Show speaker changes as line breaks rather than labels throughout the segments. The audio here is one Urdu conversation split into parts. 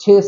6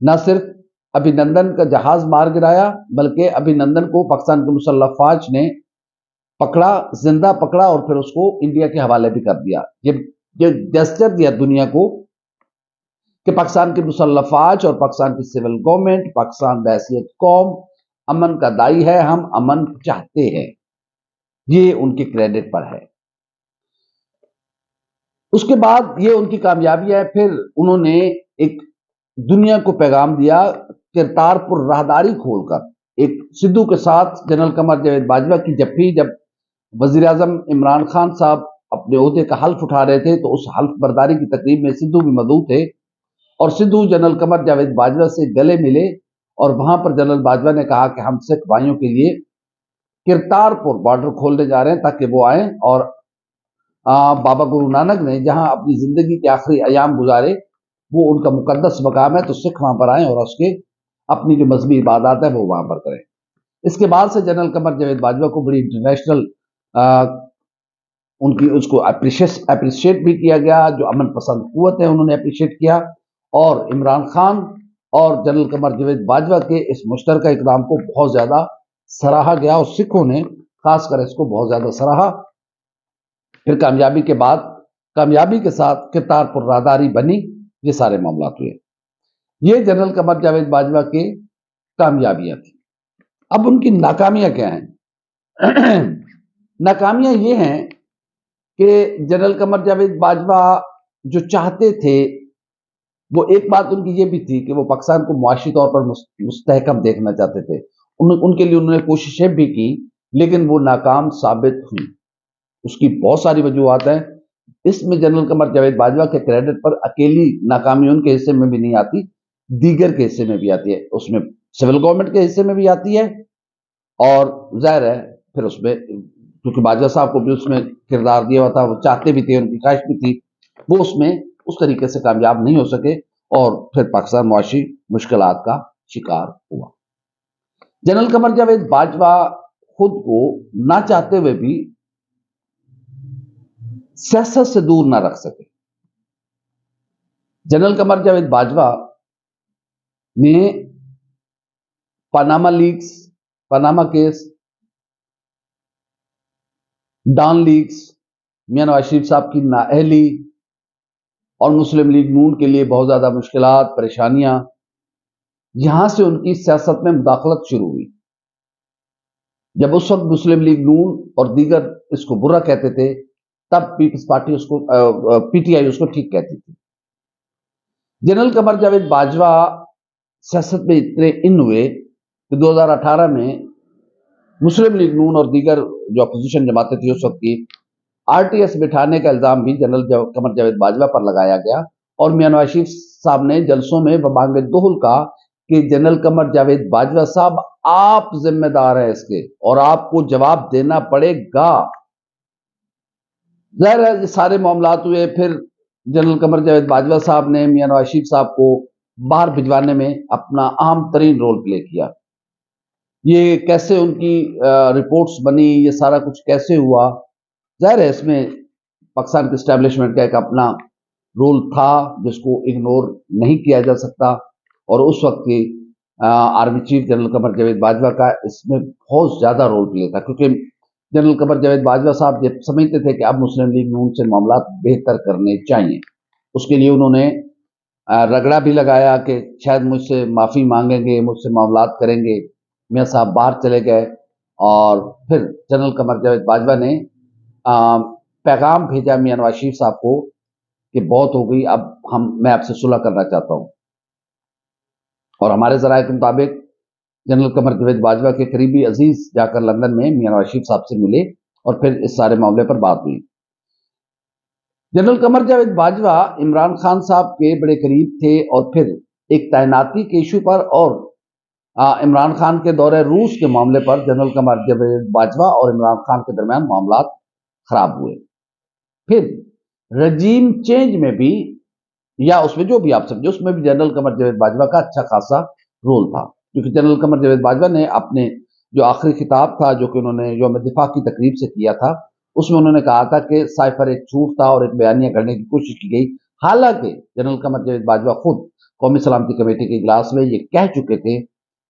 نہ صرف ابھینندن کا جہاز مار گرایا بلکہ ابھینندن کو پاکستان کی مسلح فوج نے پکڑا، زندہ پکڑا اور پھر اس کو انڈیا کے حوالے بھی کر دیا۔ یہ جسچر دیا دنیا کو کہ پاکستان کی مسلح فوج اور پاکستان کی سول گورنمنٹ، پاکستان بحیثیت قوم امن کا دائی ہے، ہم امن چاہتے ہیں۔ یہ ان کے کریڈٹ پر ہے۔ اس کے بعد یہ ان کی کامیابی ہے، پھر انہوں نے ایک دنیا کو پیغام دیا کرتارپور راہداری کھول کر، ایک سدھو کے ساتھ جنرل قمر جاوید باجوہ کی جب وزیر اعظم عمران خان صاحب اپنے عہدے کا حلف اٹھا رہے تھے تو اس حلف برداری کی تقریب میں سدھو بھی موجود تھے، اور سدھو جنرل قمر جاوید باجوہ سے گلے ملے، اور وہاں پر جنرل باجوہ نے کہا کہ ہم سکھ بھائیوں کے لیے کرتارپور بارڈر کھولنے جا رہے ہیں تاکہ وہ آئیں، اور بابا گرو نانک نے جہاں اپنی زندگی کے آخری ایام گزارے وہ ان کا مقدس مقام ہے، تو سکھ وہاں پر آئیں اور اس کے اپنی جو مذہبی عبادات ہے وہ وہاں پر کریں۔ اس کے بعد سے جنرل قمر جاوید باجوہ کو بڑی انٹرنیشنل اس کو اپریشیٹ بھی کیا گیا، جو امن پسند قوت ہے انہوں نے اپریشیٹ کیا، اور عمران خان اور جنرل قمر جاوید باجوہ کے اس مشترکہ اقدام کو بہت زیادہ سراہا گیا، اور سکھوں نے خاص کر اس کو بہت زیادہ سراہا۔ پھر کامیابی کے بعد، کامیابی کے ساتھ کرتارپور راہداری بنی، یہ سارے معاملات ہوئے۔ یہ جنرل قمر جاوید باجوہ کے کامیابیاں تھیں۔ اب ان کی ناکامیاں کیا ہیں؟ ناکامیاں یہ ہیں کہ جنرل قمر جاوید باجوہ جو چاہتے تھے، وہ ایک بات ان کی یہ بھی تھی کہ وہ پاکستان کو معاشی طور پر مستحکم دیکھنا چاہتے تھے۔ ان کے لیے انہوں نے کوششیں بھی کی لیکن وہ ناکام ثابت ہوئی۔ اس کی بہت ساری وجوہات ہیں، اس میں جنرل قمر جاوید باجوہ کے کریڈٹ پر اکیلی ناکامی ان کے حصے میں بھی نہیں آتی، دیگر کے حصے میں بھی آتی ہے، اس میں سول گورنمنٹ کے حصے میں بھی آتی ہے، اور ظاہر ہے پھر اس میں کیونکہ باجوہ صاحب کو بھی اس میں کردار دیا ہوا تھا، وہ چاہتے بھی تھے، ان کی خواہش بھی تھی، وہ اس میں اس طریقے سے کامیاب نہیں ہو سکے، اور پھر پاکستان معاشی مشکلات کا شکار ہوا۔ جنرل قمر جاوید باجوہ خود کو نہ چاہتے ہوئے بھی سیاست سے دور نہ رکھ سکے۔ جنرل قمر جاوید باجوہ نے Panama leaks, Panama case, Dawn leaks, Mian Nawaz شریف صاحب کی نااہلی اور مسلم لیگ نون کے لیے بہت زیادہ مشکلات، پریشانیاں، یہاں سے ان کی سیاست میں مداخلت شروع ہوئی۔ جب اس وقت مسلم لیگ نون اور دیگر اس کو برا کہتے تھے، تب پیپلز پارٹی اس کو پی ٹی آئی اس کو ٹھیک کہتی تھی۔ جنرل قمر جاوید باجوہ سیاست میں اتنے ان ہوئے کہ 2018 میں مسلم لیگ نون اور دیگر جو اپوزیشن جماعتیں تھیں اس وقت کی، آر ٹی ایس بٹھانے کا الزام بھی جنرل قمر جاوید باجوہ پر لگایا گیا، اور میاں نواز شریف صاحب نے جلسوں میں ببانگ دہل کہا کہ جنرل قمر جاوید باجوہ صاحب آپ ذمہ دار ہیں اس کے، اور آپ کو جواب دینا پڑے گا۔ ظاہر ہے یہ سارے معاملات ہوئے، پھر جنرل قمر جاوید باجوہ صاحب نے میاں نواز شریف صاحب کو باہر بھجوانے میں اپنا اہم ترین رول پلے کیا۔ یہ کیسے ان کی رپورٹس بنی، یہ سارا کچھ کیسے ہوا، ظاہر ہے اس میں پاکستان کی اسٹیبلشمنٹ کا ایک اپنا رول تھا جس کو اگنور نہیں کیا جا سکتا، اور اس وقت کی army chief general Qamar Javed Bajwa کا اس میں بہت زیادہ رول پلے تھا، کیونکہ جنرل قمر جاوید باجوہ صاحب یہ سمجھتے تھے کہ اب مسلم لیگ نون سے معاملات بہتر کرنے چاہیے۔ اس کے لیے انہوں نے رگڑا بھی لگایا کہ شاید مجھ سے معافی مانگیں گے، مجھ سے معاملات کریں گے۔ میاں صاحب باہر چلے گئے، اور پھر جنرل قمر جاوید باجوہ نے پیغام بھیجا میاں نواز شریف صاحب کو کہ بہت ہو گئی، اب میں آپ سے صلح کرنا چاہتا ہوں، اور ہمارے ذرائع کے مطابق جنرل قمر جاوید باجوہ کے قریبی عزیز جا کر لندن میں میاں نواز شریف صاحب سے ملے، اور پھر اس سارے معاملے پر بات ہوئی۔ جنرل قمر جاوید باجوہ عمران خان صاحب کے بڑے قریب تھے، اور پھر ایک تعیناتی کے ایشو پر اور عمران خان کے دورہ روس کے معاملے پر جنرل قمر جاوید باجوہ اور عمران خان کے درمیان معاملات خراب ہوئے۔ پھر رجیم چینج میں بھی، یا اس میں جو بھی آپ سمجھے، اس میں بھی جنرل قمر جاوید باجوہ کا اچھا خاصا رول تھا، کیونکہ جنرل قمر جاوید باجوہ نے اپنے جو آخری خطاب تھا جو کہ انہوں نے یوم دفاع کی تقریب سے کیا تھا، اس میں انہوں نے کہا تھا کہ سائفر ایک جھوٹ تھا اور ایک بیانیہ کرنے کی کوشش کی گئی، حالانکہ جنرل قمر جاوید باجوہ خود قومی سلامتی کمیٹی کے اجلاس میں یہ کہہ چکے تھے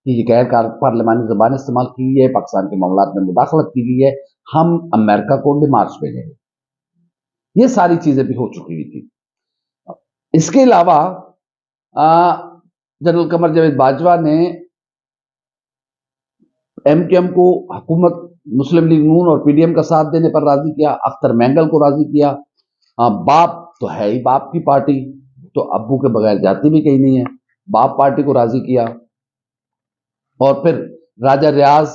کہ یہ غیر پارلیمانی زبان استعمال کی گئی ہے، پاکستان کے معاملات میں مداخلت کی گئی ہے، ہم امریکہ کو ڈیمارچ بھیجیں گے. یہ ساری چیزیں بھی ہو چکی ہوئی تھی. اس کے علاوہ جنرل قمر جاوید باجوہ نے ایم کیو ایم کو حکومت مسلم لیگ نون اور پی ڈی ایم کا ساتھ دینے پر راضی کیا، اختر مینگل کو راضی کیا. باپ تو ہے ہی باپ کی پارٹی، تو ابو کے بغیر جاتی بھی کہیں نہیں ہے، باپ پارٹی کو راضی کیا. اور پھر راجہ ریاض،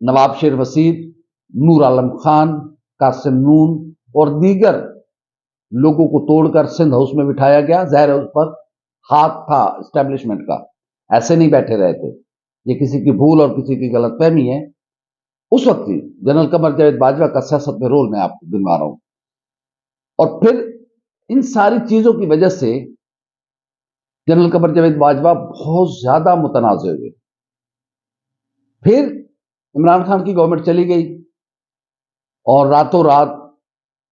نواب شیر وسیع، نور عالم خان، قاسم نون اور دیگر لوگوں کو توڑ کر سندھ ہاؤس میں بٹھایا گیا. ظاہر اس پر ہاتھ تھا اسٹیبلشمنٹ کا، ایسے نہیں بیٹھے رہے تھے. یہ کسی کی بھول اور کسی کی غلط فہمی ہے. اس وقت ہی جنرل قمر جاوید باجوہ کا سیاست میں رول میں آپ کو گنوا رہا ہوں. اور پھر ان ساری چیزوں کی وجہ سے جنرل قمر جاوید باجوہ بہت زیادہ متنازع ہوئے. پھر عمران خان کی گورنمنٹ چلی گئی اور راتوں رات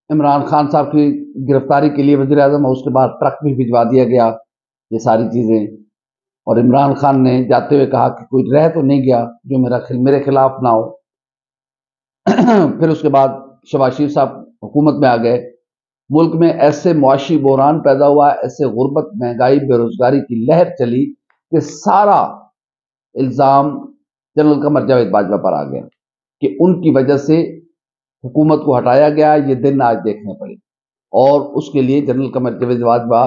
عمران خان صاحب کی گرفتاری کے لیے وزیر اعظم اور اس کے بعد ٹرک بھی بھجوا دیا گیا. یہ ساری چیزیں، اور عمران خان نے جاتے ہوئے کہا کہ کوئی رہ تو نہیں گیا جو میرے خلاف نہ ہو. پھر اس کے بعد شہباز شریف صاحب حکومت میں آ گئے. ملک میں ایسے معاشی بحران پیدا ہوا، ایسے غربت، مہنگائی، بے روزگاری کی لہر چلی کہ سارا الزام جنرل قمر جاوید باجوہ پر آ گیا کہ ان کی وجہ سے حکومت کو ہٹایا گیا. یہ دن آج دیکھنے پڑے، اور اس کے لیے جنرل قمر جاوید باجوہ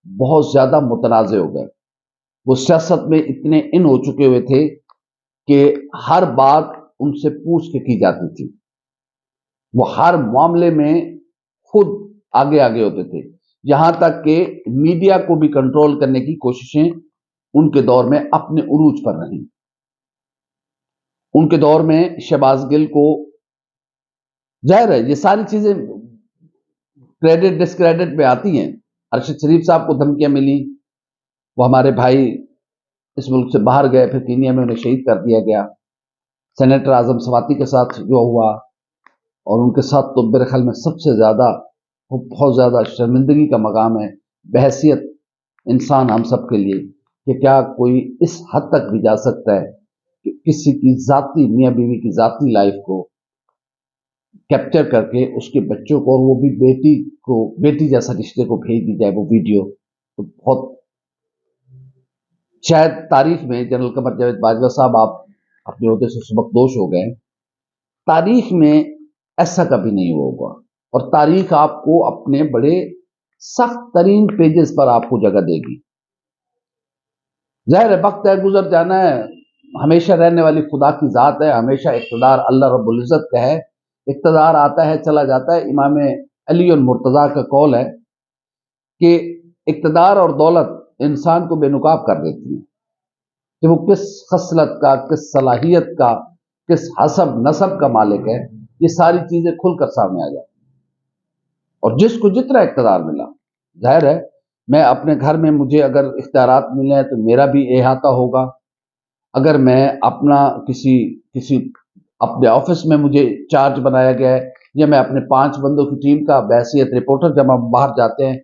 بہت زیادہ متنازع ہو گئے. وہ سیاست میں اتنے ان ہو چکے ہوئے تھے کہ ہر بات ان سے پوچھ کے کی جاتی تھی. وہ ہر معاملے میں خود آگے آگے ہوتے تھے، یہاں تک کہ میڈیا کو بھی کنٹرول کرنے کی کوششیں ان کے دور میں اپنے عروج پر رہیں. ان کے دور میں شہباز گل کو، ظاہر ہے یہ ساری چیزیں کریڈٹ ڈسکریڈٹ میں آتی ہیں. ارشد شریف صاحب کو دھمکیاں ملی، وہ ہمارے بھائی اس ملک سے باہر گئے، پھر کینیا میں انہیں شہید کر دیا گیا. سینیٹر اعظم سواتی کے ساتھ جو ہوا، اور ان کے ساتھ تو میرے خیال میں سب سے زیادہ بہت زیادہ شرمندگی کا مقام ہے بحیثیت انسان ہم سب کے لیے، کہ کیا کوئی اس حد تک بھی جا سکتا ہے کہ کسی کی ذاتی میاں بیوی کی ذاتی لائف کو کیپچر کر کے اس کے بچوں کو، اور وہ بھی بیٹی جیسا رشتے کو بھیج دی جائے وہ ویڈیو. تو بہت شاید تاریخ میں جنرل قمر جاوید باجوہ صاحب آپ اپنے عہدے سے سبکدوش ہو گئے. تاریخ میں ایسا کبھی نہیں ہوگا، اور تاریخ آپ کو اپنے بڑے سخت ترین پیجز پر آپ کو جگہ دے گی. ظاہر ہے وقت ہے، گزر جانا ہے، ہمیشہ رہنے والی خدا کی ذات ہے. ہمیشہ اقتدار اللہ رب العزت کا ہے، اقتدار آتا ہے چلا جاتا ہے. امام علی المرتضیٰ کا قول ہے کہ اقتدار اور دولت انسان کو بے نقاب کر دیتی ہے کہ وہ کس خصلت کا، کس صلاحیت کا، کس حسب نسب کا مالک ہے. یہ ساری چیزیں کھل کر سامنے آ جاتی. اور جس کو جتنا اقتدار ملا، ظاہر ہے میں اپنے گھر میں مجھے اگر اختیارات ملے تو میرا بھی احاطہ ہوگا. اگر میں اپنا کسی اپنے آفس میں مجھے چارج بنایا گیا ہے، یا میں اپنے 5 بندوں کی ٹیم کا بحیثیت رپورٹر، جب ہم باہر جاتے ہیں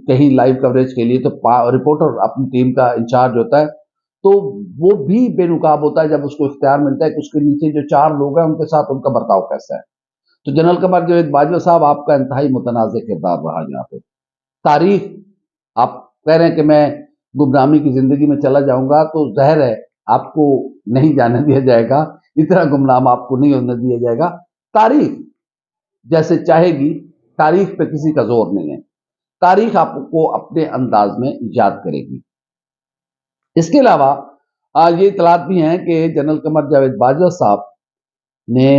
کہیں لائیو کوریج کے لیے، تو رپورٹر اپنی ٹیم کا انچارج ہوتا ہے، تو وہ بھی بے نقاب ہوتا ہے جب اس کو اختیار ملتا ہے کہ اس کے نیچے جو 4 لوگ ہیں ان کے ساتھ ان کا برتاؤ کیسا ہے. تو جنرل قمر جاوید باجوہ صاحب آپ کا انتہائی متنازع کردار رہا یہاں پہ. تاریخ، آپ کہہ رہے ہیں کہ میں گمنامی کی زندگی میں چلا جاؤں گا، تو ظاہر ہے آپ کو نہیں جانے دیا جائے گا، اتنا گمنام آپ کو نہیں ہونے دیا جائے گا. تاریخ جیسے چاہے گی، تاریخ پہ کسی کا زور نہیں ہے. تاریخ آپ کو اپنے انداز میں یاد کرے گی. اس کے علاوہ یہ اطلاعات بھی ہیں کہ جنرل قمر جاوید باجوہ صاحب نے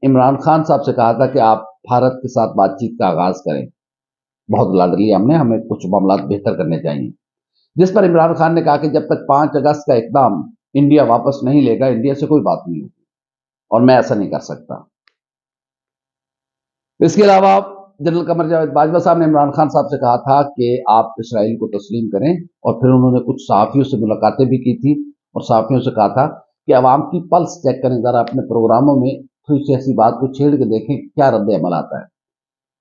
عمران خان صاحب سے کہا تھا کہ آپ بھارت کے ساتھ بات چیت کا آغاز کریں. بہت لاد لیا ہمیں کچھ معاملات بہتر کرنے چاہیے. جس پر عمران خان نے کہا کہ جب تک 5 اگست کا اقدام انڈیا واپس نہیں لے گا، انڈیا سے کوئی بات نہیں ہوگی، اور میں ایسا نہیں کر سکتا. اس کے علاوہ جنرل قمر جاوید باجوہ صاحب نے عمران خان صاحب سے کہا تھا کہ آپ اسرائیل کو تسلیم کریں، اور پھر انہوں نے کچھ صحافیوں سے ملاقاتیں بھی کی تھی، اور صحافیوں سے کہا تھا کہ عوام کی پلس چیک کریں، ذرا اپنے پروگراموں میں تھوڑی سی ایسی بات کو چھیڑ کے دیکھیں کیا رد عمل آتا ہے.